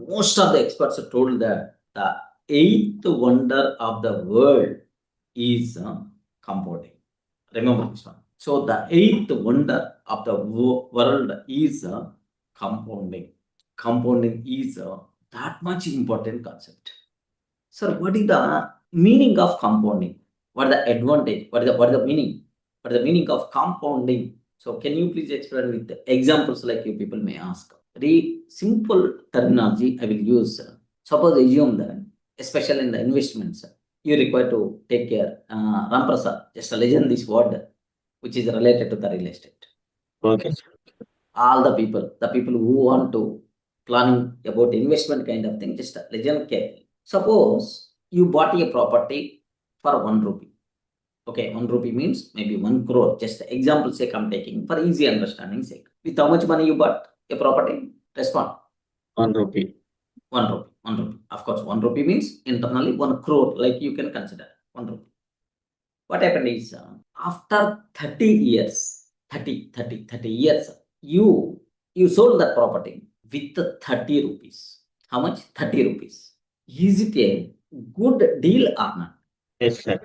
most of the experts have told that the eighth wonder of the world is compounding. Remember this one. So the eighth wonder of the world is compounding. Compounding is that much important concept. Sir, what is the meaning of compounding? What is the advantage? What is the meaning? What is the meaning of compounding? So can you please explain with examples like you people may ask? Very simple terminology I will use. Suppose assume that, especially in the investments, you require to take care. Ramprasad, just legend this word, which is related to the real estate. Okay. All the people who want to planning about investment kind of thing, just legend carefully. Suppose you bought a property for 1 rupee. Okay, 1 rupee means maybe 1 crore. Just example sake I'm taking for easy understanding sake. With how much money you bought a property? Respond. 1 rupee. 1 rupee. 1 rupee. Of course, 1 rupee means internally 1 crore, like you can consider 1 rupee. What happened is after 30 years, 30 years, you sold that property with 30 rupees. How much? 30 rupees. Is it a good deal or not? Yes, sir.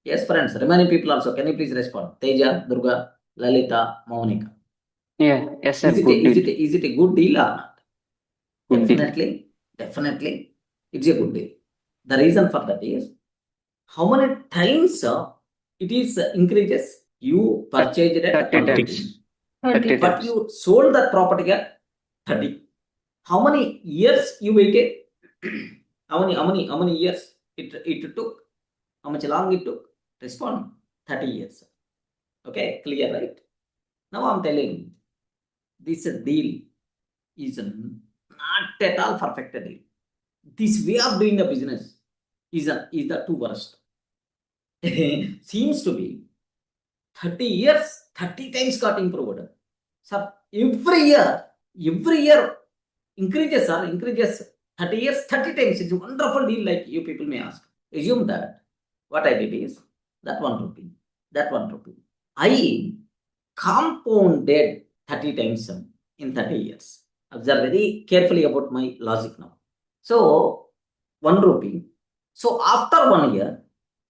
Yes, friends. Remaining people also. Can you please respond? Teja, Durga, Lalita, Monica. Yeah, yes, sir. Is it, Good deal. is it a good deal or not? Good deal. Definitely, it's a good deal. The reason for that is how many times it is increases. You purchased it at 30 1 times. rupee, 30 but times. you sold that property at 30. How many years you waited? how many years it took? How much long it took? Respond. 30 years. Okay, clear, right? Now I'm telling this deal is not at all perfect deal. This way of doing the business is the two worst. Seems to be 30 years, 30 times got improved. So every year increases, sir, increases 30 years, 30 times. It's a wonderful deal, like you people may ask. Assume that what I did is that 1 rupee, I compounded 30 times in 30 years. Observe very carefully about my logic now. So 1 rupee. So after 1 year,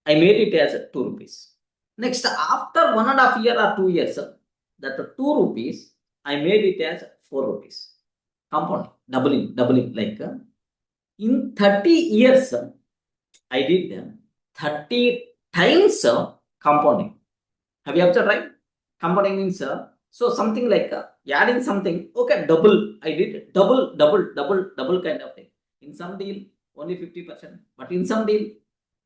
I made it as 2 rupees. Next, after 1.5 year or 2 years, that 2 rupees, I made it as 4 rupees. Compound, doubling, like in 30 years, I did 30 times compounding. Have you observed, right? Compounding means so something like adding something. Okay, double. I did double kind of thing. In some deal, only 50%, but in some deal,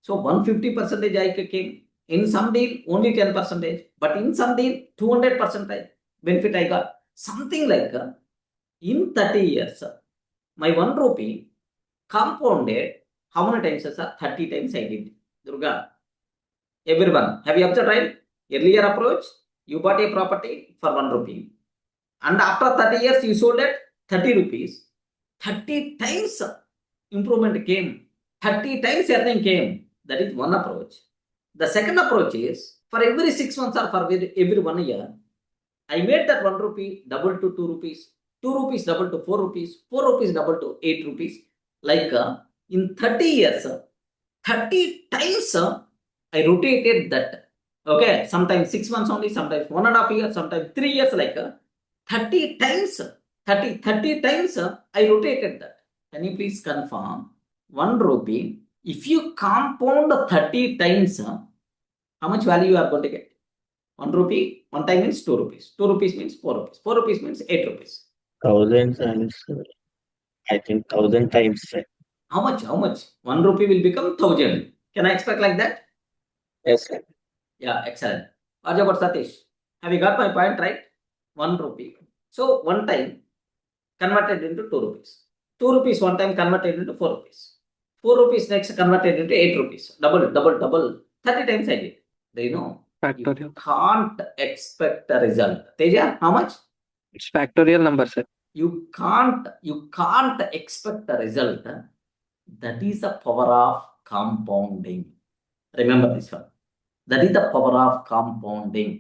so 150% I came. In some deal, only 10%, but in some deal, 200% benefit I got. Something like in 30 years, my 1 rupee compounded how many times, sir? 30 times I did. Durga, everyone, have you observed, right? Earlier approach, you bought a property for 1 rupee, and after 30 years, you sold at 30 rupees. 30 times improvement came, 30 times earning came. That is one approach. The second approach is for every 6 months or for every 1 year, I made that 1 rupee double to 2 rupees, 2 rupees double to 4 rupees, 4 rupees double to 8 rupees. Like in 30 years, 30 times I rotated that. Okay, sometimes 6 months only, sometimes 1.5 years, sometimes 3 years, like 30 times, 30 times I rotated that. Can you please confirm 1 rupee? If you compound 30 times, how much value you are going to get? 1 rupee, 1 time means 2 rupees. 2 rupees means 4 rupees. 4 rupees means 8 rupees. 1,000 times. I think 1,000 times, sir. How much? 1 rupee will become 1,000. Can I expect like that? Yes, sir. Yeah, excellent. What about Satish? Have you got my point, right? 1 rupee. So 1 time converted into 2 rupees. 2 rupees 1 time converted into 4 rupees. 4 rupees next converted into 8 rupees. Double. 30 times I did. Do you know? You Factorial. can't expect a result. Teja, how much? It's factorial number, sir. You can't expect a result. That is the power of compounding. Remember this one. That is the power of compounding.